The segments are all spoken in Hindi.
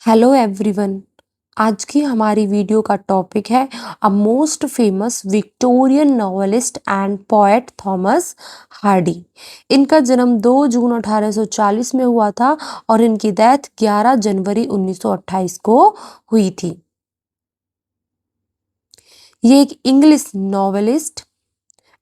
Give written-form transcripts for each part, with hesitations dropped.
Hello everyone. आज की हमारी वीडियो का टॉपिक है a most famous Victorian novelist and poet Thomas Hardy. इनका जन्म 2 जून 1840 में हुआ था और इनकी डेथ 11 जनवरी 1928 को हुई थी। ये एक इंग्लिश नॉवेलिस्ट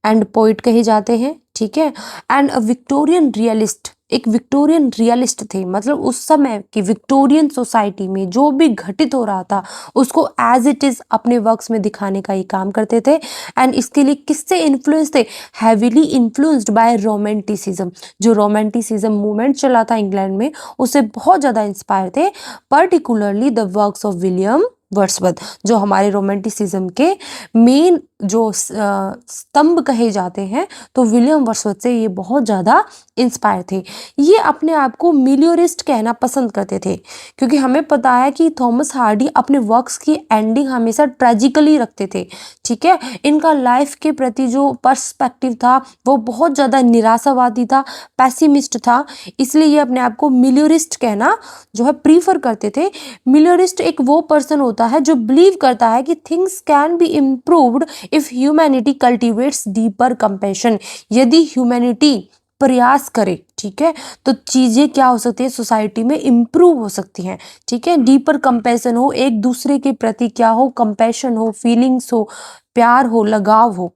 एंड पोइट कहे जाते हैं, ठीक है। एंड अ विक्टोरियन रियलिस्ट, एक विक्टोरियन रियलिस्ट थे, मतलब उस समय की विक्टोरियन सोसाइटी में जो भी घटित हो रहा था उसको एज इट इज अपने वर्क्स में दिखाने का ये काम करते थे। एंड इसके लिए किससे इन्फ्लुएंस थे? Heavily influenced by romanticism. जो रोमांटिसिज्म मूवमेंट चला था इंग्लैंड में, उससे बहुत ज़्यादा इंस्पायर थे, particularly the works of William Wordsworth, जो हमारे रोमांटिसिज्म के मेन जो स्तंभ कहे जाते हैं। तो विलियम वर्ड्सवर्थ से ये बहुत ज़्यादा इंस्पायर थे। ये अपने आप को मिलियोरिस्ट कहना पसंद करते थे, क्योंकि हमें पता है कि थॉमस हार्डी अपने वर्क्स की एंडिंग हमेशा ट्रेजिकली रखते थे, ठीक है। इनका लाइफ के प्रति जो पर्सपेक्टिव था वो बहुत ज़्यादा निराशावादी था, पैसिमिस्ट था, इसलिए ये अपने आप को मिलियोरिस्ट कहना जो है प्रीफर करते थे। मिलियोरिस्ट एक वो पर्सन होता है जो बिलीव करता है कि things can be improved if humanity cultivates deeper compassion. यदि ह्यूमैनिटी प्रयास करे, ठीक है, तो चीज़ें क्या हो सकती है, सोसाइटी में इम्प्रूव हो सकती हैं, ठीक है। डीपर कंपैशन हो, एक दूसरे के प्रति क्या हो, कंपैशन हो, फीलिंग्स हो, प्यार हो, लगाव हो,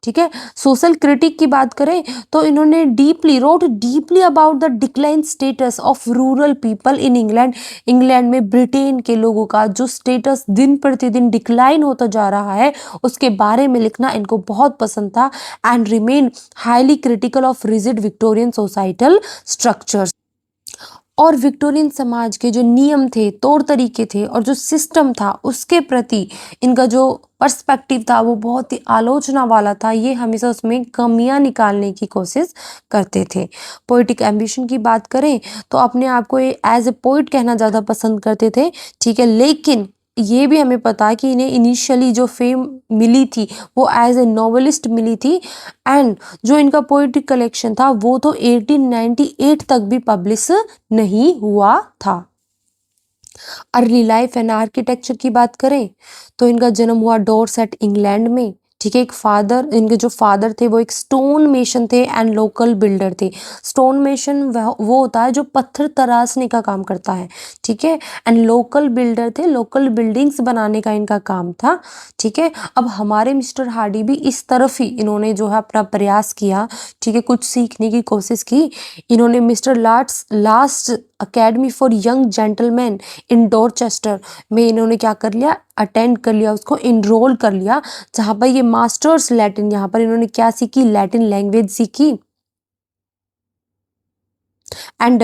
ठीक है। सोशल क्रिटिक की बात करें तो इन्होंने wrote deeply about the decline status of rural people in England. England में ब्रिटेन के लोगों का जो स्टेटस दिन प्रतिदिन डिक्लाइन होता जा रहा है, उसके बारे में लिखना इनको बहुत पसंद था। And remain highly critical of rigid Victorian societal structures. और विक्टोरियन समाज के जो नियम थे, तौर तरीके थे और जो सिस्टम था, उसके प्रति इनका जो पर्सपेक्टिव था वो बहुत ही आलोचना वाला था। ये हमेशा उसमें कमियां निकालने की कोशिश करते थे। पोइटिक एम्बिशन की बात करें तो अपने आप को एज ए पोइट कहना ज़्यादा पसंद करते थे, ठीक है। लेकिन ये भी हमें पता है कि इन्हें इनिशियली जो फेम मिली थी वो एज ए नॉवेलिस्ट मिली थी। एंड जो इनका पोइट्री कलेक्शन था वो तो 1898 तक भी पब्लिश नहीं हुआ था। अर्ली लाइफ एंड आर्किटेक्चर की बात करें तो इनका जन्म हुआ डॉरसेट इंग्लैंड में, ठीक है। इनके जो फादर थे वो एक स्टोन मेशन थे एंड लोकल बिल्डर थे। स्टोन मेशन वो होता है जो पत्थर तराशने का काम करता है, ठीक है। एंड लोकल बिल्डर थे, लोकल बिल्डिंग्स बनाने का इनका काम था, ठीक है। अब हमारे मिस्टर हार्डी भी इस तरफ ही इन्होंने जो है अपना प्रयास किया, ठीक है, कुछ सीखने की कोशिश की। इन्होंने Mister Last Academy for Young Gentlemen in Dorchester में इन्होंने क्या कर लिया, अटेंड कर लिया, उसको इनरोल कर लिया, जहाँ पर ये मास्टर्स लैटिन, यहाँ पर इन्होंने क्या सीखी, लैटिन लैंग्वेज सीखी। And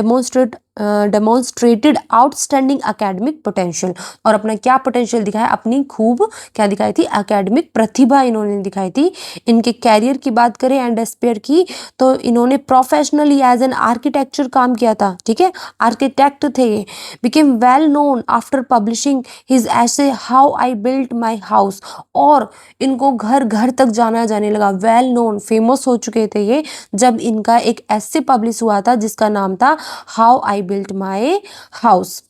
demonstrated outstanding academic potential, और अपना क्या पोटेंशियल दिखाया, अपनी खूब क्या दिखाई थी, एकेडमिक प्रतिभा इन्होंने दिखाई थी। इनके कैरियर की बात करें एंड एस्पेयर की तो इन्होंने प्रोफेशनली एज एन आर्किटेक्चर काम किया था, ठीक है, आर्किटेक्ट थे ये। Became well known after publishing his essay how I built my house, और इनको घर घर तक जाना जाने लगा, वेल नोन, फेमस हो चुके थे ये जब इनका एक ऐसे पब्लिश हुआ था जिसका नाम था how I built my house.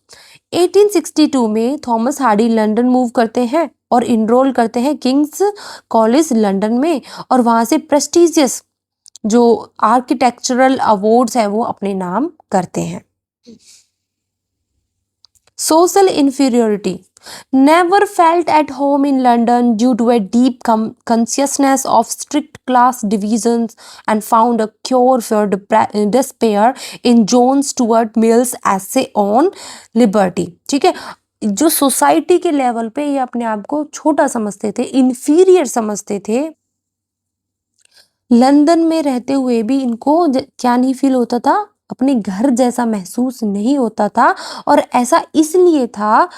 1862 में थॉमस हार्डी लंदन मूव करते हैं और इनरोल करते हैं किंग्स कॉलेज लंदन में, और वहाँ से प्रेस्टिजियस जो आर्किटेक्चरल अवार्ड्स है वो अपने नाम करते हैं। Social inferiority. Never felt at home in London due to a deep consciousness of strict class divisions, and found a cure for despair in John Stuart Mill's essay on liberty, ठीक है। जो सोसाइटी के लेवल पे ये अपने आप को छोटा समझते थे, इन्फीरियर समझते थे, लंदन में रहते हुए भी इनको क्या नहीं फील होता था, अपने घर जैसा महसूस नहीं होता था। और ऐसा इसलिए था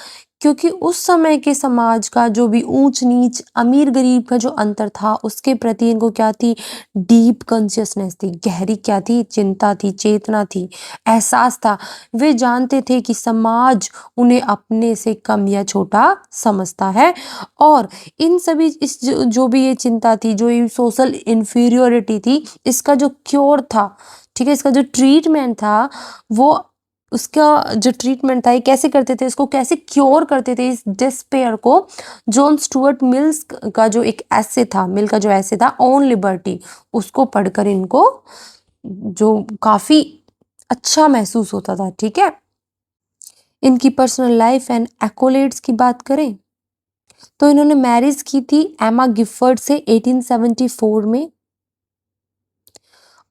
क्योंकि उस समय के समाज का जो भी ऊंच नीच, अमीर गरीब का जो अंतर था, उसके प्रति इनको क्या थी, डीप कॉन्शियसनेस थी, गहरी क्या थी, चिंता थी, चेतना थी, एहसास था। वे जानते थे कि समाज उन्हें अपने से कम या छोटा समझता है, और इन सभी जो भी ये चिंता थी, जो ये सोशल इन्फीरियोरिटी थी, इसका जो क्योर था, ठीक है, इसका जो ट्रीटमेंट था वो उसका जो ट्रीटमेंट था ये कैसे करते थे, इसको कैसे क्योर करते थे इस डिस्पेयर को। जॉन स्टुअर्ट मिल्स का जो एक ऐसे था, मिल का जो ऐसे था ऑन लिबर्टी, उसको पढ़कर इनको जो काफ़ी अच्छा महसूस होता था। ठीक है, इनकी पर्सनल लाइफ एंड एक्कोलेट्स की बात करें तो इन्होंने मैरिज की थी एमा गिफर्ड से 1874 में,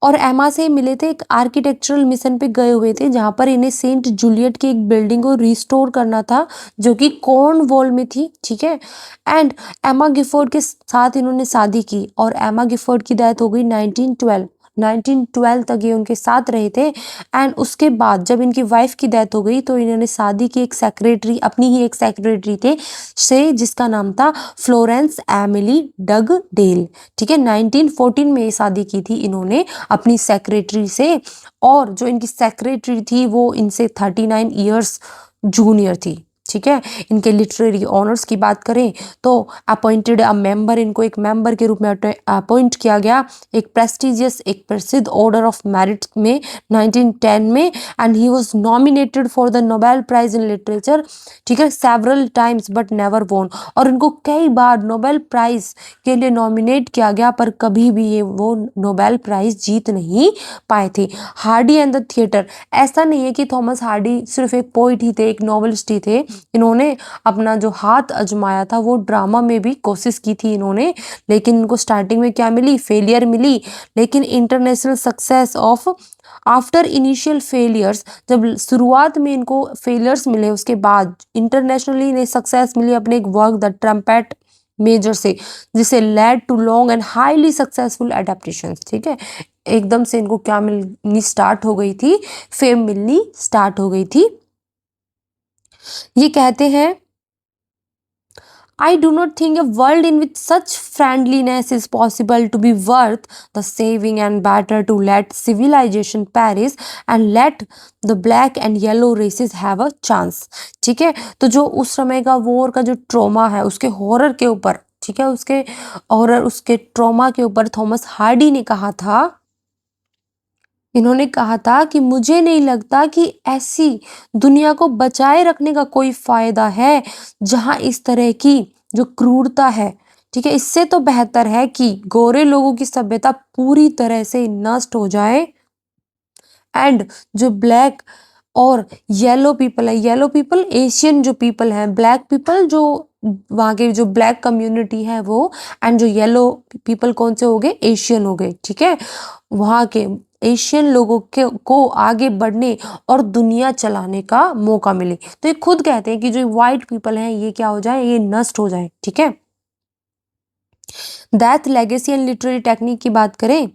और एमा से मिले थे एक आर्किटेक्चरल मिशन पे गए हुए थे जहाँ पर इन्हें सेंट जूलियट की एक बिल्डिंग को रिस्टोर करना था जो कि कॉर्नवॉल में थी। ठीक है, एंड एमा गिफोर्ड के साथ इन्होंने शादी की और एमा गिफोर्ड की डेथ हो गई 1912 तक ये उनके साथ रहे थे। एंड उसके बाद जब इनकी वाइफ की डेथ हो गई तो इन्होंने शादी की एक सेक्रेटरी, अपनी ही एक सेक्रेटरी थे से, जिसका नाम था फ्लोरेंस एमिली डग डेल। ठीक है, 1914 में ये शादी की थी इन्होंने अपनी सेक्रेटरी से, और जो इनकी सेक्रेटरी थी वो इनसे 39 ईयर्स जूनियर थी। ठीक है, इनके लिटरेरी ऑनर्स की बात करें तो अपॉइंटेड अ मेंबर, इनको एक मेंबर के रूप में अपॉइंट किया गया एक प्रेस्टिजियस, एक प्रसिद्ध ऑर्डर ऑफ मेरिट में 1910 में, and he was nominated for the Nobel prize in literature. ठीक है, सेवरल टाइम्स बट नेवर वोन, और इनको कई बार नोबेल प्राइज के लिए नॉमिनेट किया गया पर कभी भी ये वो नोबेल प्राइज जीत नहीं पाए थे। हार्डी एंड द थिएटर, ऐसा नहीं है कि थॉमस हार्डी सिर्फ एक पोइट ही थे, एक नॉवेलिस्ट ही थे, इन्होंने अपना जो हाथ आजमाया था वो ड्रामा में भी कोशिश की थी इन्होंने, लेकिन इनको स्टार्टिंग में क्या मिली, फेलियर मिली। लेकिन international success of after initial failures, जब शुरुआत में इनको फेलियर्स मिले उसके बाद इंटरनेशनली इन्हें सक्सेस मिली अपने एक वर्क द ट्रम्पेट मेजर से, जिसे led to long and highly successful adaptation. ठीक है, एकदम से इनको क्या मिलनी स्टार्ट हो गई थी, फेम मिलनी स्टार्ट हो गई थी। ये कहते हैं I do not think a world in which such friendliness is possible to be worth the saving, and better to let civilization perish and let the black and yellow races have a chance। ठीक है, तो जो उस समय का वॉर का जो ट्रॉमा है उसके हॉरर के ऊपर, ठीक है, उसके हॉरर, उसके ट्रॉमा के ऊपर थॉमस हार्डी ने कहा था, इन्होंने कहा था कि मुझे नहीं लगता कि ऐसी दुनिया को बचाए रखने का कोई फायदा है जहां इस तरह की जो क्रूरता है। ठीक है, इससे तो बेहतर है कि गोरे लोगों की सभ्यता पूरी तरह से नष्ट हो जाए, एंड जो ब्लैक और येलो पीपल है, येलो पीपल एशियन जो पीपल हैं, ब्लैक पीपल जो वहाँ के जो ब्लैक कम्युनिटी है वो, एंड जो येलो पीपल कौन से हो गए, एशियन हो गए। ठीक है, वहाँ के एशियन लोगों के को आगे बढ़ने और दुनिया चलाने का मौका मिले। तो ये खुद कहते हैं कि जो व्हाइट पीपल हैं ये क्या हो जाए, ये नष्ट हो जाए। ठीक है, death legacy and literary technique की बात करें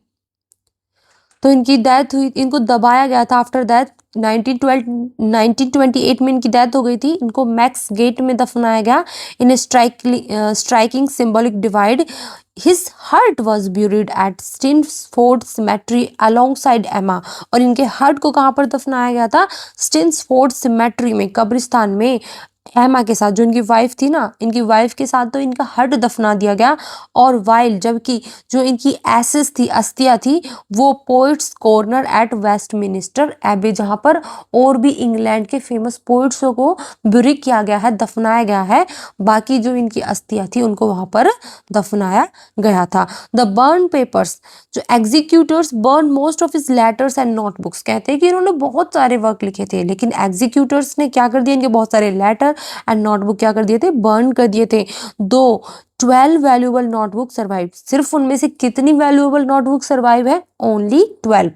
तो इनकी डेथ हुई, इनको दबाया गया था आफ्टर डेथ 1928 में इनकी डेथ हो गई थी। इनको मैक्स गेट में दफनाया गया in striking symbolic divide. His heart was buried at Stinsford cemetery alongside Emma, और इनके हार्ट को कहाँ पर दफनाया गया था, स्टिन्सफोर्ड सिमेट्री में, कब्रिस्तान में एमा के साथ, जो इनकी वाइफ थी ना, इनकी वाइफ के साथ तो इनका हार्ट दफना दिया गया। और वाइल जबकि जो इनकी एसेस थी, अस्थियां थी, वो पोइट्स कॉर्नर एट वेस्टमिनिस्टर एबे, जहाँ पर और भी इंग्लैंड के फेमस पोइट्सों को बुरी किया गया है, दफनाया गया है, बाकी जो इनकी अस्थियां थी उनको वहाँ पर दफनाया गया था। द बर्न पेपर्स, जो executors burn most of his letters and notebooks, कहते हैं कि इन्होंने बहुत सारे वर्क लिखे थे लेकिन एग्जीक्यूटर्स ने क्या कर दिया, इनके बहुत सारे लेटर एंड नोटबुक क्या कर दिए थे, बर्न कर दिए थे। दो 12 वैल्यूएबल नोटबुक सर्वाइव, सिर्फ उनमें से कितनी वैल्यूएबल नोटबुक सर्वाइव है, only 12।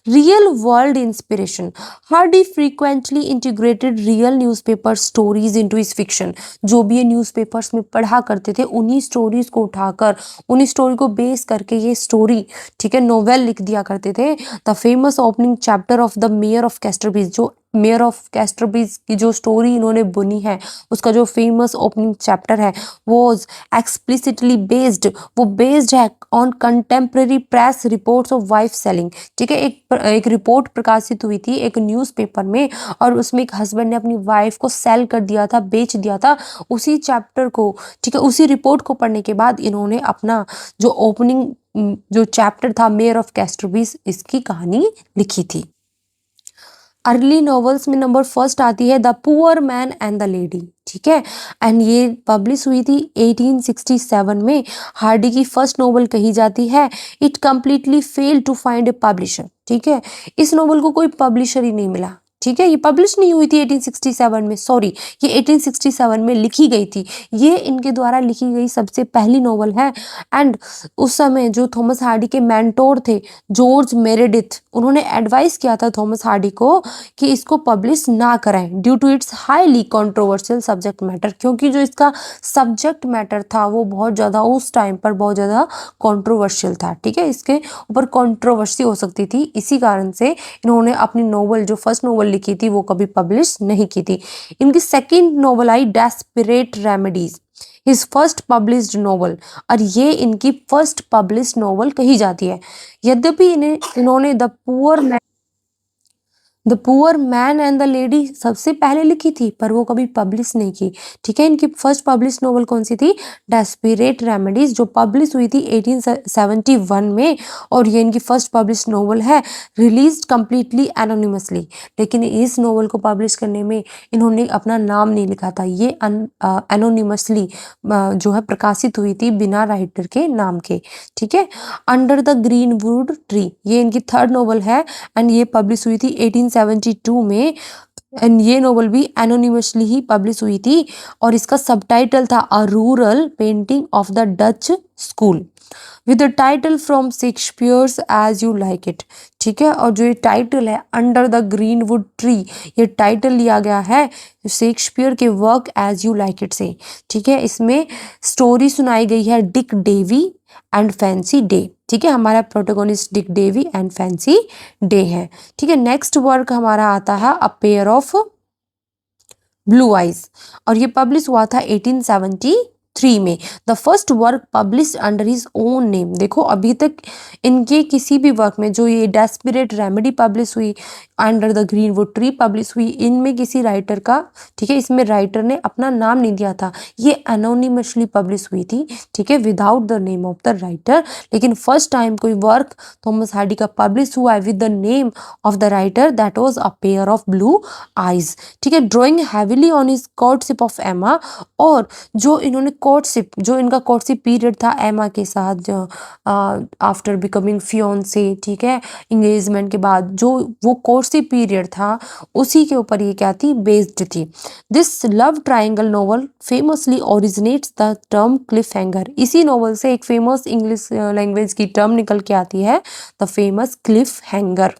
Real world inspiration, Hardy frequently integrated real newspaper stories into his fiction. जो भी ये न्यूज़पेपर्स में पढ़ा करते थे उन्हीं स्टोरीज को उठाकर, उन्हीं स्टोरी को बेस करके ये स्टोरी, ठीक है, नोवेल लिख दिया करते थे। The famous opening chapter of the Mayor of Casterbridge, जो मेयर ऑफ कैस्टरबीज की जो स्टोरी इन्होंने बुनी है उसका जो फेमस ओपनिंग चैप्टर है वॉज एक्सप्लिसिटली बेस्ड, वो बेस्ड है on contemporary press reports of wife selling. ठीक है, एक रिपोर्ट प्रकाशित हुई थी एक न्यूज़पेपर में और उसमें एक हस्बैंड ने अपनी वाइफ को सेल कर दिया था, बेच दिया था। उसी चैप्टर को, ठीक है, उसी रिपोर्ट को पढ़ने के बाद इन्होंने अपना जो ओपनिंग जो चैप्टर था मेयर ऑफ कैस्टरबीज, इसकी कहानी लिखी थी। अर्ली नॉवेल्स में नंबर फर्स्ट आती है the poor man and the lady, ठीक है। एंड ये पब्लिश हुई थी 1867 में। हार्डी की फर्स्ट नॉवल कही जाती है। It completely fail to find a publisher, ठीक है। इस नॉवल को कोई पब्लिशर ही नहीं मिला, ठीक है। ये पब्लिश नहीं हुई थी 1867 में, सॉरी, ये 1867 में लिखी गई थी। ये इनके द्वारा लिखी गई सबसे पहली नॉवल है। एंड उस समय जो थॉमस हार्डी के मेंटोर थे जॉर्ज मेरेडिथ, उन्होंने एडवाइस किया था थॉमस हार्डी को कि इसको पब्लिश ना कराएं due to its highly controversial subject matter, क्योंकि जो इसका सब्जेक्ट मैटर था वो बहुत ज़्यादा उस टाइम पर बहुत ज़्यादा कंट्रोवर्शियल था, ठीक है। इसके ऊपर कंट्रोवर्सी हो सकती थी, इसी कारण से इन्होंने अपनी नॉवल जो फर्स्ट नॉवल लिखी थी वो कभी पब्लिश नहीं की थी। इनकी second novel I desperate remedies, his first published novel, और ये इनकी फर्स्ट पब्लिश्ड नॉवल कही जाती है। यद्यपि इन्होंने the poor man and the lady सबसे पहले लिखी थी, पर वो कभी पब्लिश नहीं की, ठीक है। इनकी फर्स्ट पब्लिश नॉवल कौन सी थी? डेस्परेट रेमेडीज, जो पब्लिश हुई थी 1871 में, और ये इनकी फर्स्ट पब्लिश नॉवल है, रिलीज कंप्लीटली एनोनिमसली। लेकिन इस नॉवल को पब्लिश करने में इन्होंने अपना नाम नहीं लिखा था, ये एनोनिमसली जो है प्रकाशित हुई थी बिना राइटर के नाम के, ठीक है। अंडर द ग्रीनवुड ट्री, ये इनकी थर्ड नॉवल है एंड ये पब्लिश हुई थी 1872 में। एंड ये नॉवल भी एनोनिमसली ही पब्लिश हुई थी, और इसका सबटाइटल था a rural painting of the Dutch school with the title from Shakespeare's as you like it, ठीक है। और जो ये टाइटल है अंडर द ग्रीनवुड ट्री, ये टाइटल लिया गया है शेक्सपियर के work as you like it से, ठीक है। इसमें स्टोरी सुनाई गई है Dick Dewy and Fancy Day, ठीक है। हमारा protagonist Dick Dewy and Fancy Day है, ठीक है। नेक्स्ट वर्क हमारा आता है a pair of blue eyes, और ये पब्लिश हुआ था 1873 में। The first work publish under his own name. देखो अभी तक इनके किसी भी वर्क में, जो ये डेस्परेट रेमेडी पब्लिश हुई, under the greenwood tree publish हुई, इनमें किसी राइटर का, ठीक है, इसमें राइटर ने अपना नाम नहीं दिया था, ये एनोनिमसली पब्लिश हुई थी, ठीक है, without the name of the writer. लेकिन फर्स्ट टाइम कोई वर्क थॉमस हार्डी का पब्लिश हुआ है with the name of the writer, that was a pair of blue eyes, ठीक है। Drawing heavily on his courtship of एमा, और जो इन्होंने कोर्टशिप, जो इनका कोर्टशिप पीरियड था एमा के साथ, जो आफ्टर बिकमिंग फियोंसे, ठीक है, इंगेजमेंट के बाद जो वो कोर्टशिप पीरियड था, उसी के ऊपर ये क्या थी, बेस्ड थी। This love triangle novel famously originates the term Cliff hanger. इसी नॉवल से एक फेमस इंग्लिश लैंग्वेज की टर्म निकल के आती है, the famous Cliff hanger.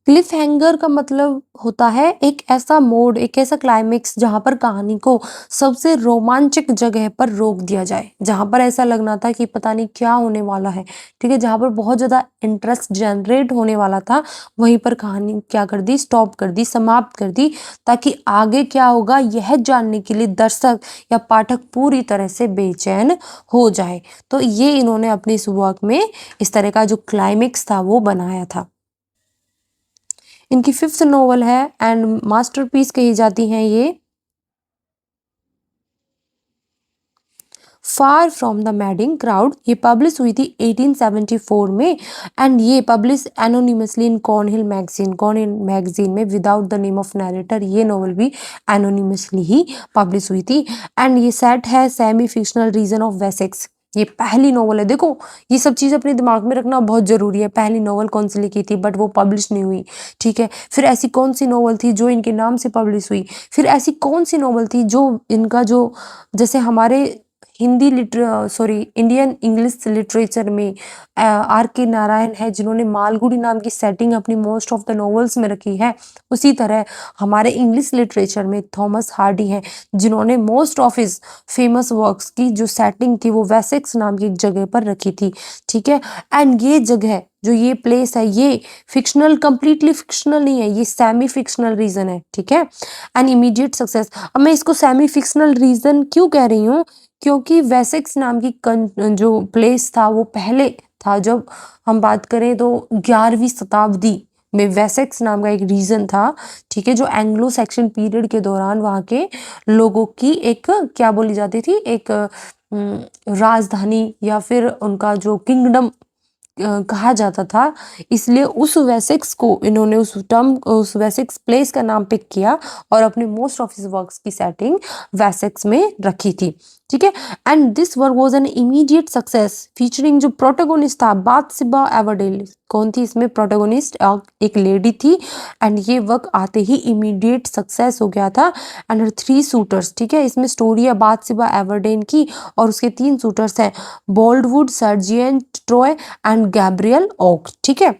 Cliff hanger का मतलब होता है एक ऐसा मोड, एक ऐसा क्लाइमेक्स जहां पर कहानी को सबसे रोमांचक जगह पर रोक दिया जाए, जहां पर ऐसा लगना था कि पता नहीं क्या होने वाला है, ठीक है, जहां पर बहुत ज़्यादा इंटरेस्ट जनरेट होने वाला था, वहीं पर कहानी क्या कर दी, स्टॉप कर दी, समाप्त कर दी, ताकि आगे क्या होगा यह जानने के लिए दर्शक या पाठक पूरी तरह से बेचैन हो जाए। तो ये इन्होंने अपने इस वर्क में इस तरह का जो क्लाइमेक्स था वो बनाया था। इनकी फिफ्थ नॉवल है एंड मास्टरपीस कही जाती हैं ये, far from the madding crowd. ये पब्लिश हुई थी 1874 में एंड ये publish anonymously in Cornhill magazine, Cornhill magazine में without the name of narrator. ये नॉवल भी एनोनिमसली ही पब्लिश हुई थी एंड ये सेट है semi fictional region of Wessex. ये पहली नॉवल है, देखो ये सब चीज़ अपने दिमाग में रखना बहुत ज़रूरी है। पहली नॉवल कौन सी लिखी थी बट वो पब्लिश नहीं हुई, ठीक है। फिर ऐसी कौन सी नॉवल थी जो इनके नाम से पब्लिश हुई, फिर ऐसी कौन सी नॉवल थी जो इनका जो, जैसे हमारे Hindi sorry Indian English literature में आर के नारायण है जिन्होंने मालगुडी नाम की सेटिंग अपनी मोस्ट ऑफ द नॉवेल्स में रखी है, उसी तरह हमारे इंग्लिश लिटरेचर में थॉमस हार्डी हैं जिन्होंने most of his famous works की जो सेटिंग थी वो वेसेक्स नाम की एक जगह पर रखी थी, ठीक है। एंड ये जगह जो ये प्लेस है ये फिक्शनल, कंप्लीटली फिक्शनल नहीं है, ये सेमी फिक्शनल रीजन है, ठीक है। एंड इमीडिएट सक्सेस, अब मैं इसको सेमी फिक्शनल रीजन क्यों कह रही हूँ, क्योंकि वेसेक्स नाम की जो प्लेस था वो पहले था, जब हम बात करें तो 11वीं शताब्दी में वेसेक्स नाम का एक रीजन था, ठीक है, जो एंग्लो सेक्शन पीरियड के दौरान वहाँ के लोगों की एक क्या बोली जाती थी, एक राजधानी या फिर उनका जो किंगडम कहा जाता था, इसलिए उस वेसेक्स को इन्होंने उस वेसेक्स प्लेस का नाम पिक किया और अपने मोस्ट ऑफ हिज वर्क्स की सेटिंग वेसेक्स में रखी थी। ठीक है, and this work was an immediate success featuring जो प्रोटोगोनिस्ट था बाथशेबा एवरडेल। कौन थी इसमें प्रोटोगोनिस्ट? एक लेडी थी, एंड ये वर्क आते ही इमीडिएट सक्सेस हो गया था। एंड 3 सूटर्स, ठीक है, इसमें स्टोरी है बाथशेबा एवरडेन की और उसके 3 सूटर्स हैं Boldwood, Sergeant Troy and Gabriel Oak. ठीक है,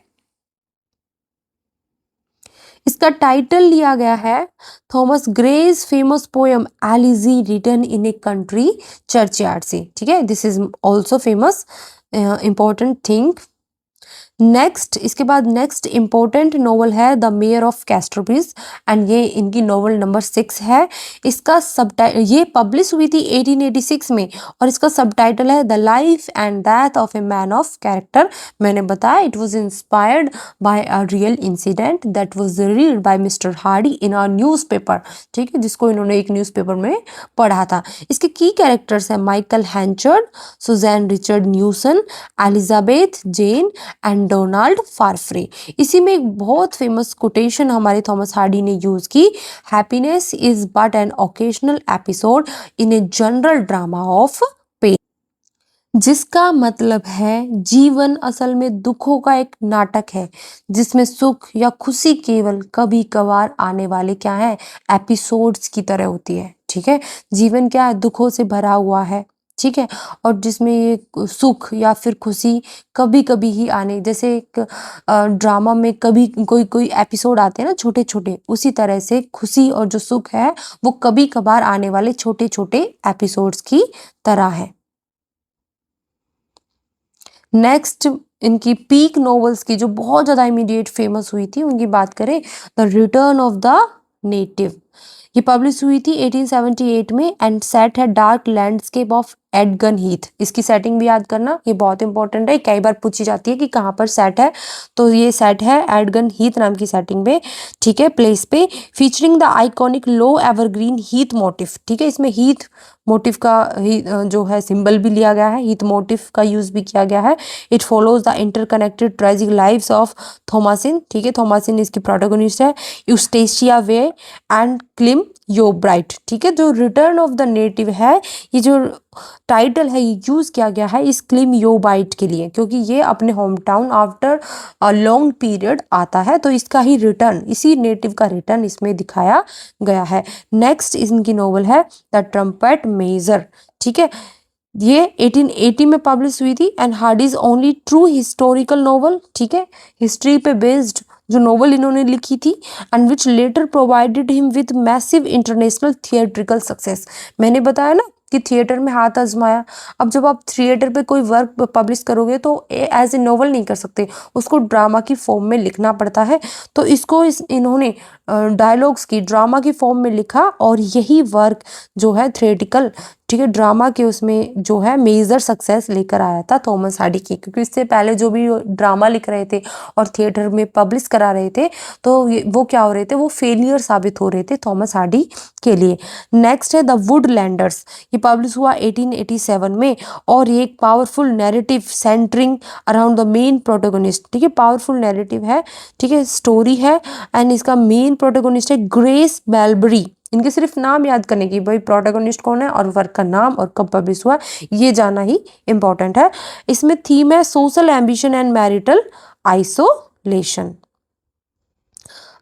इसका टाइटल लिया गया है Thomas Gray's famous poem Elegy Written in a Country Churchyard से। ठीक है, this is also famous important thing. Next, इसके बाद नेक्स्ट इंपॉर्टेंट नॉवल है the Mayor of Casterbridge, and ये इनकी नॉवल नंबर 6 है। इसका ये पब्लिश हुई थी 1886 में और इसका सबटाइटल है the life and death of a man of character. मैंने बताया it was inspired by a real incident that was read by mister Hardy in a newspaper. ठीक है, जिसको इन्होंने एक न्यूज़पेपर में पढ़ा था। इसके की कैरेक्टर्स हैं Michael Henchard, Susan Richard Newson, Elizabeth Jane and Donald Farfrae. इसी में एक बहुत फेमस कोटेशन हमारे थॉमस हार्डी ने यूज की, happiness is but an occasional episode in a general drama of pain, जिसका मतलब है जीवन असल में दुखों का एक नाटक है जिसमें सुख या खुशी केवल कभी कभार आने वाले क्या है एपिसोड्स की तरह होती है। ठीक है, जीवन क्या है दुखों से भरा हुआ है। ठीक है, और जिसमें ये सुख या फिर खुशी कभी कभी ही आने, जैसे एक ड्रामा में कभी कोई कोई एपिसोड आते हैं ना छोटे छोटे, उसी तरह से खुशी और जो सुख है वो कभी कभार आने वाले छोटे छोटे एपिसोड्स की तरह है। नेक्स्ट, इनकी पीक नॉवेल्स की जो बहुत ज़्यादा इमीडिएट फेमस हुई थी उनकी बात करें, the return of the native. ये पब्लिश हुई थी 1878 में एंड सेट है डार्क लैंडस्केप ऑफ एडगन हीथ। इसकी सेटिंग भी याद करना, ये बहुत इंपॉर्टेंट है, कई बार पूछी जाती है कि कहाँ पर सेट है, तो ये सेट है एडगन हीथ नाम की सेटिंग पे। ठीक है, प्लेस पे, featuring the iconic low evergreen Heath motive. ठीक है, इसमें हीथ मोटिव का जो है सिंबल भी लिया गया है, हीथ मोटिव का यूज भी किया गया है। It follows the interconnected tragic lives of Thomasin. ठीक है, थॉमासिन इसकी प्रोटोगोनिस्ट है, यूस्टेशिया वे एंड क्लिम योब्राइट। ठीक है, जो रिटर्न ऑफ द नेटिव है, ये जो टाइटल है ये यूज किया गया है इस क्लिम योबाइट के लिए, क्योंकि ये अपने home town after a long period आता है, तो इसका ही रिटर्न, इसी नेटिव का रिटर्न इसमें दिखाया गया है। नेक्स्ट इनकी नॉवल है द ट्रम्पेट मेजर। ठीक है, ये 1880 में पब्लिश हुई थी and Hardy's only true historical novel. ठीक है, हिस्ट्री पे बेस्ड जो नॉवल इन्होंने लिखी थी and which later provided him with massive international theatrical success. मैंने बताया ना कि थिएटर में हाथ आजमाया। अब जब आप थिएटर पे कोई वर्क पब्लिश करोगे तो एज ए नॉवल नहीं कर सकते, उसको ड्रामा की फॉर्म में लिखना पड़ता है। तो इसको इन्होंने डायलॉग्स की ड्रामा की फॉर्म में लिखा और यही वर्क जो है थिएटिकल, ठीक है, ड्रामा के उसमें जो है मेजर सक्सेस लेकर आया था थॉमस हार्डी की, क्योंकि इससे पहले जो भी ड्रामा लिख रहे थे और थिएटर में पब्लिश करा रहे थे तो वो क्या हो रहे थे, वो फेलियर साबित हो रहे थे थॉमस हार्डी के लिए। नेक्स्ट है द वुडलैंडर्स। ये पब्लिश हुआ 1887 में और ये एक powerful narrative centering around the main protagonist. ठीक है, पावरफुल नैरेटिव है, ठीक है, स्टोरी है एंड इसका मेन प्रोटोगोनिस्ट है ग्रेस बेलबरी। इनके सिर्फ नाम याद करने की, भाई प्रोटोगोनिस्ट कौन है और वर्क का नाम और कब पब्लिश हुआ, ये जाना ही इंपॉर्टेंट है। इसमें थीम है social ambition and marital isolation.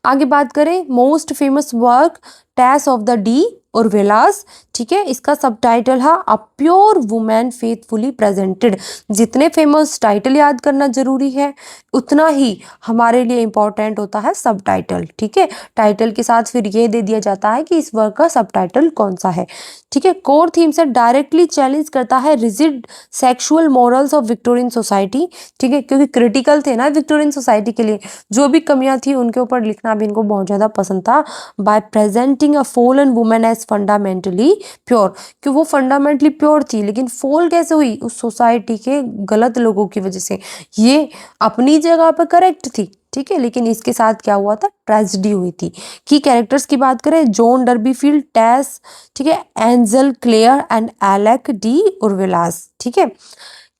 आगे बात करें most famous work Tess of the d'Urbervilles. ठीक है, इसका सबटाइटल है a pure woman faithfully presented. जितने फेमस टाइटल याद करना जरूरी है उतना ही हमारे लिए इंपॉर्टेंट होता है सबटाइटल। ठीक है, टाइटल के साथ फिर ये दे दिया जाता है कि इस वर्क का सबटाइटल कौन सा है। ठीक है, कोर थीम से डायरेक्टली चैलेंज करता है rigid sexual morals of Victorian society. ठीक है, क्योंकि क्रिटिकल थे ना विक्टोरियन सोसाइटी के लिए, जो भी कमियां थी उनके ऊपर लिखना भी इनको बहुत ज़्यादा पसंद था। By presenting a fallen women as fundamentally pure, कि वो फंडामेंटली प्योर थी लेकिन फॉल कैसे हुई, उस सोसाइटी के गलत लोगों की वजह से। ये अपनी जगह पर करेक्ट थी, ठीक है, लेकिन इसके साथ क्या हुआ था, ट्रेजेडी हुई थी। की कैरेक्टर्स की बात करें, जॉन डर्बीफील्ड, टेस, ठीक है, Angel Clare and Alec d'Urberville. ठीक है,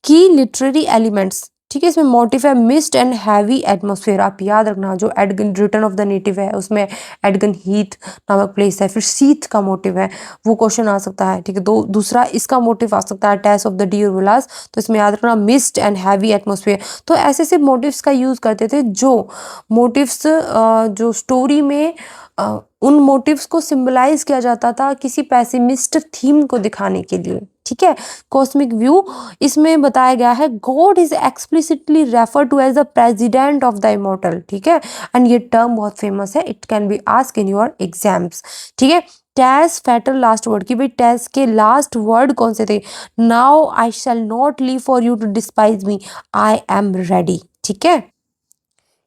की लिटरेरी एलिमेंट्स, ठीक है। इसमें मोटिव है मिस्ट एंड हैवी एटमॉस्फेयर। आप याद रखना, जो एडगन रिटर्न ऑफ द नेटिव है उसमें एडगन हीथ नामक प्लेस है। फिर सीथ का मोटिव है, वो क्वेश्चन आ सकता है। ठीक है। दूसरा इसका मोटिव आ सकता है टैस ऑफ द डियर विलास, तो इसमें याद रखना मिस्ट एंड हैवी एटमॉस्फेयर। तो ऐसे ऐसे मोटिव्स का यूज करते थे जो मोटिव्स जो स्टोरी में उन मोटिव्स को सिंबलाइज किया जाता था किसी पैसिमिस्ट थीम को दिखाने के लिए। ठीक है। कॉस्मिक व्यू इसमें बताया गया है God is explicitly refer to as the president of the immortal. ठीक है। एंड ये टर्म बहुत फेमस है, it can be ask in your exams. ठीक है। टैस फैटल लास्ट वर्ड की भाई टैस के लास्ट वर्ड कौन से थे? Now I shall not leave for you to despise me, I am ready. ठीक है।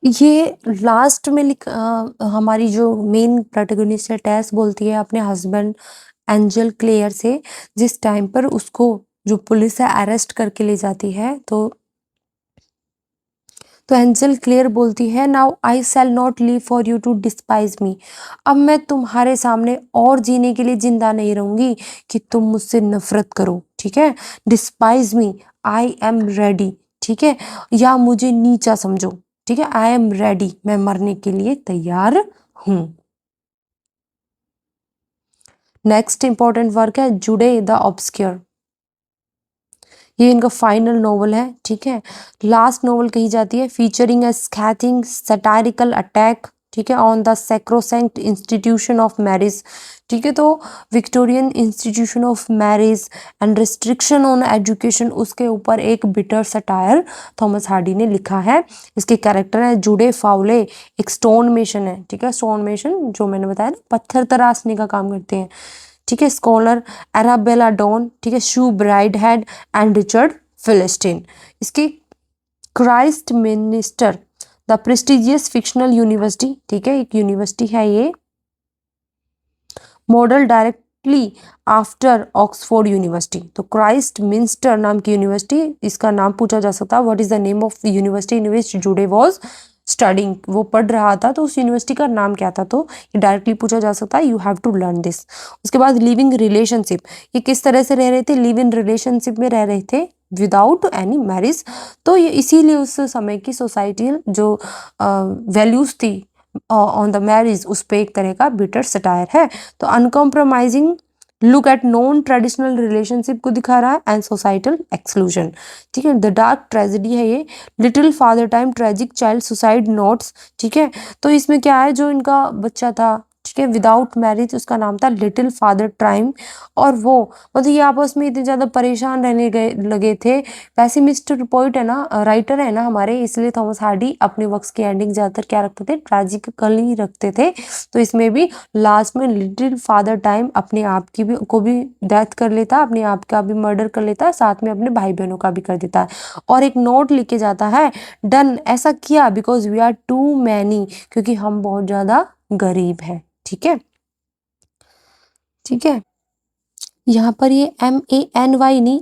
ये लास्ट में हमारी जो मेन प्रोटैगनिस्ट है टैस बोलती है अपने हस्बैंड एंजल क्लेयर से, जिस टाइम पर उसको जो पुलिस है अरेस्ट करके ले जाती है, तो एंजल क्लेयर बोलती है now I shall not live for you to despise me. अब मैं तुम्हारे सामने और जीने के लिए जिंदा नहीं रहूंगी कि तुम मुझसे नफरत करो। ठीक है। Despise me, I am ready. ठीक है। या मुझे नीचा समझो। ठीक है। आई एम रेडी, मैं मरने के लिए तैयार हूं। नेक्स्ट इंपॉर्टेंट वर्क है जुडे द ऑब्सक्योर। ये इनका फाइनल नोवेल है। ठीक है। लास्ट नोवेल कही जाती है फीचरिंग अ स्कैथिंग सटारिकल अटैक, ठीक है, on the sacrosanct institution of marriage. ठीक है। तो Victorian institution of marriage and restriction on education, उसके ऊपर एक बिटर सटायर थॉमस हार्डी ने लिखा है। इसके कैरेक्टर है जुडे फाउले, एक स्टोन मेसन है। ठीक है। स्टोन मेसन जो मैंने बताया ना, पत्थर तराशने का काम करते हैं। ठीक है। स्कॉलर एराबेला डॉन, ठीक है, शू ब्राइड हेड एंड रिचर्ड फिलिस्टीन। इसकी Christ minister the prestigious fictional university, ठीक है, एक यूनिवर्सिटी है ये, model directly after Oxford university. तो क्राइस्ट मिनिस्टर नाम की यूनिवर्सिटी, इसका नाम पूछा जा सकता है what is the name of university इन विच जुडे वाज स्टडिंग। वो पढ़ रहा था तो उस यूनिवर्सिटी का नाम क्या था, तो ये डायरेक्टली पूछा जा सकता है, you have to learn this. उसके बाद लिविंग रिलेशनशिप, ये किस तरह से रह रहे थे? लिव इन रिलेशनशिप में रह रहे थे विदाउट एनी मैरिज। तो ये इसीलिए उस समय की सोसाइटी जो वैल्यूज थी ऑन द मैरिज, उस पर एक तरह का बिटर सटायर है। तो uncompromising look at non traditional relationship को दिखा रहा है एंड सोसाइटल एक्सक्लूजन। ठीक है। द डार्क ट्रेजेडी है ये, little father time tragic child suicide notes. ठीक है। तो इसमें क्या है, जो इनका बच्चा था, ठीक है, विदाउट मैरिज, उसका नाम था लिटिल फादर टाइम, और वो मतलब ये आपस में इतने ज़्यादा परेशान रहने गए लगे थे। पैसिमिस्ट पोइट है ना, राइटर है ना हमारे, इसलिए थॉमस हार्डी अपने वर्क्स की एंडिंग ज़्यादातर क्या रखते थे, ट्रेजिकली रखते थे। तो इसमें भी लास्ट में लिटिल फादर टाइम अपने आप की भी को भी डेथ कर लेता, अपने आप का भी मर्डर कर लेता है, साथ में अपने भाई बहनों का भी कर देता है, और एक नोट लिख के जाता है, डन, ऐसा किया because we are too many, क्योंकि हम बहुत ज़्यादा गरीब हैं। ठीक है। ठीक है। यहाँ पर ये MANY नहीं,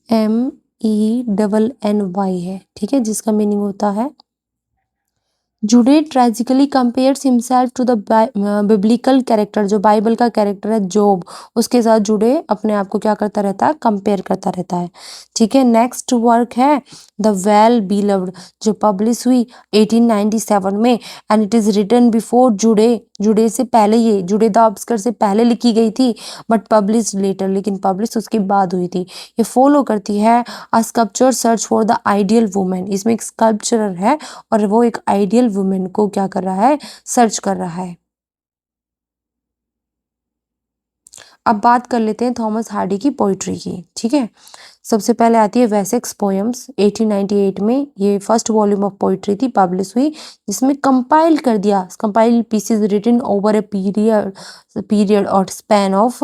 MENNY है। ठीक है। जिसका मीनिंग होता है Jude tragically compares himself to the biblical character, जो बाइबल का कैरेक्टर है जोब, उसके साथ जुडे अपने आप को क्या करता रहता है, कंपेयर करता रहता है। ठीक है। नेक्स्ट वर्क है द वेल बिलव्ड, जो पब्लिश हुई 1897 में, and it is written before Jude, Jude से पहले, ये जुडे द ऑब्स्क्योर से पहले लिखी गई थी, बट पब्लिश लेटर, लेकिन पब्लिश उसके बाद हुई थी। ये फॉलो करती है अ sculpture search for the ideal women. इसमें एक स्कल्पचरर है और वो एक आइडियल वुमेन को क्या कर रहा है, सर्च कर रहा है। अब बात कर लेते हैं थॉमस हार्डी की पोइट्री की। ठीक है। सबसे पहले आती है वेसेक्स पोएम्स, 1898 में ये फर्स्ट वॉल्यूम ऑफ पोइट्री थी, पब्लिश हुई, जिसमें कंपाइल कर दिया, compile pieces written over a period और स्पैन ऑफ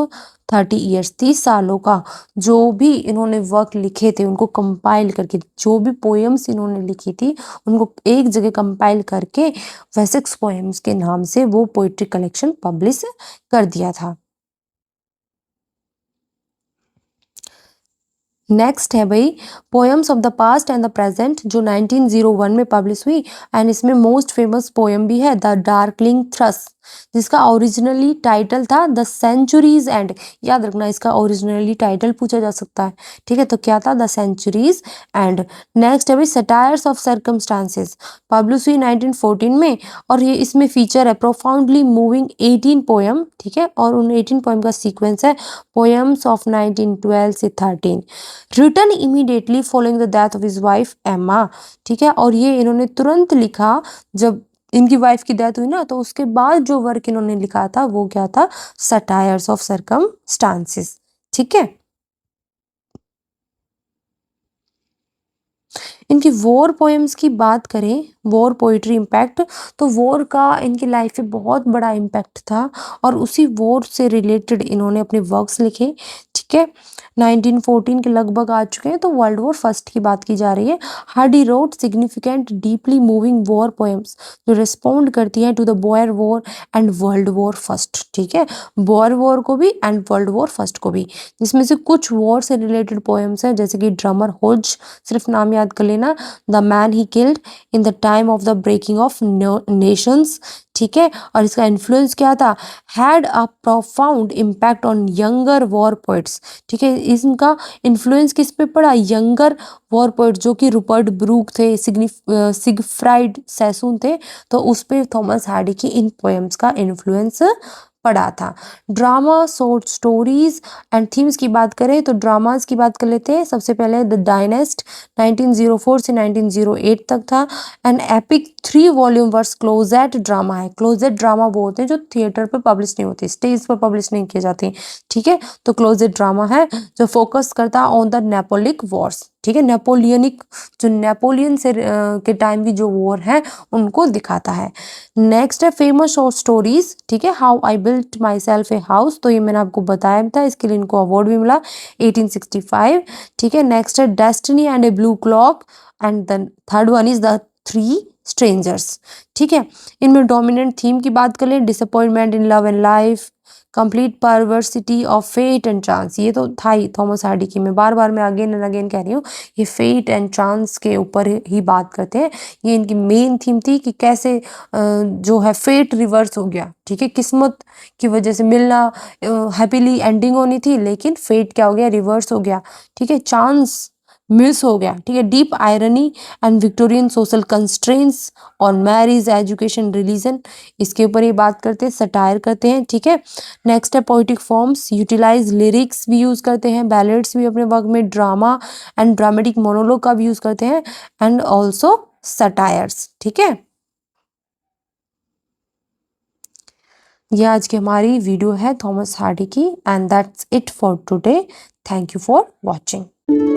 30 ईयर्स, 30 सालों का जो भी इन्होंने वर्क लिखे थे उनको कंपाइल करके, जो भी पोएम्स इन्होंने लिखी थी उनको एक जगह कंपाइल करके वेसेक्स पोएम्स के नाम से वो पोइट्री कलेक्शन पब्लिश कर दिया था। नेक्स्ट है भाई poems of the past and the present, जो 1901 में पब्लिश हुई, एंड इसमें मोस्ट फेमस पोएम भी है द डार्कलिंग थ्रस, जिसका ओरिजिनली टाइटल था द सेंचुरीज एंड। याद रखना, इसका ओरिजिनली टाइटल पूछा जा सकता है, ठीक है, तो क्या था, द सेंचुरीज एंड। नेक्स्ट है भाई सटायर्स ऑफ सर्कमस्टांसेस, पब्लिश हुई 1914 में, और ये इसमें फीचर है प्रोफाउंडली मूविंग 18 पोएम, ठीक है, और उन 18 पोएम का सीक्वेंस है पोएम्स ऑफ 1912 से 13, written immediately following the death of his wife Emma, ठीक है, और ये इन्होंने तुरंत लिखा जब इनकी वाइफ की डेथ हुई ना, तो उसके बाद जो वर्क इन्होंने लिखा था वो क्या था, सटायर्स ऑफ सर्कमस्टांसेस, ठीक है। इनकी वॉर पोएम्स की बात करें, वॉर पोइट्री इम्पैक्ट, तो वॉर का इनकी लाइफ में बहुत बड़ा इम्पैक्ट था, और उसी वॉर से रिलेटेड इन्होंने अपने वर्क्स लिखे, ठीक है। 1914 के लगभग आ चुके हैं, तो वर्ल्ड वॉर फर्स्ट की बात की जा रही है। Hardy wrote significant deeply moving war poems जो रिस्पॉन्ड करती हैं to the Boer war and World War first, ठीक है, बोयर वॉर को भी एंड वर्ल्ड वॉर फर्स्ट को भी, जिसमें से कुछ वॉर से रिलेटेड पोएम्स हैं, जैसे कि ड्रमर होज, सिर्फ नाम याद कर लेना, the man he killed in the time of the breaking of nations, ठीक है, और इसका इन्फ्लुएंस क्या था, had a profound impact on younger war poets, ठीक है, इनका इन्फ्लुएंस किस पे पड़ा, यंगर वॉर पोइट जो कि रूपर्ट ब्रूक थे, सिगफ्राइड सैसून थे, तो उस पे थॉमस हार्डी की इन पोएम्स का इन्फ्लुएंस पड़ा था। Drama, short stories and themes की बात करें तो ड्रामाज की बात कर लेते हैं। सबसे पहले द डायनेस्ट 1904 से 1908 तक था, and epic 3 volume verse closet drama है। क्लोजेट ड्रामा वो होते हैं जो थिएटर पर पब्लिश नहीं होते, स्टेज पर पब्लिश नहीं किए जाते, ठीक है, तो क्लोजेट ड्रामा है जो फोकस करता है ऑन द नेपोलिक वॉर्स, ठीक है, नेपोलियनिक, जो नेपोलियन से के टाइम की जो वॉर है उनको दिखाता है। नेक्स्ट है फेमस शॉर्ट स्टोरीज, ठीक है, how I built my self a house, तो ये मैंने आपको बताया था, इसके लिए इनको अवार्ड भी मिला 1865, ठीक है। नेक्स्ट है destiny and a blue cloak, and the third one is the three strangers, ठीक है। इनमें डोमिनेंट थीम की बात कर लें, disappointment in love and life, complete perversity of fate and chance, ये तो था ही थॉमस हार्डी की, मैं बार बार मैं अगेन एंड अगेन कह रही हूँ, ये फेट एंड चांस के ऊपर ही बात करते हैं। ये इनकी मेन थीम थी कि कैसे जो है फेट रिवर्स हो गया, ठीक है, किस्मत की वजह से मिलना हैप्पीली एंडिंग होनी थी, लेकिन फेट क्या हो गया, रिवर्स हो गया, ठीक है, चांस मिस हो गया, ठीक है। Deep irony and Victorian social constraints on marriage, education, religion, इसके ऊपर ये बात करते हैं, सटायर करते हैं, ठीक है। नेक्स्ट है पोइटिक फॉर्म्स, यूटिलाइज लिरिक्स भी यूज करते हैं, बैलेड्स भी अपने वर्क में, ड्रामा एंड ड्रामेटिक मोनोलॉग का भी यूज करते हैं, एंड ऑल्सो सटायर्स, ठीक है। ये आज की हमारी वीडियो है थॉमस हार्डी की, and that's it for today. Thank you for watching.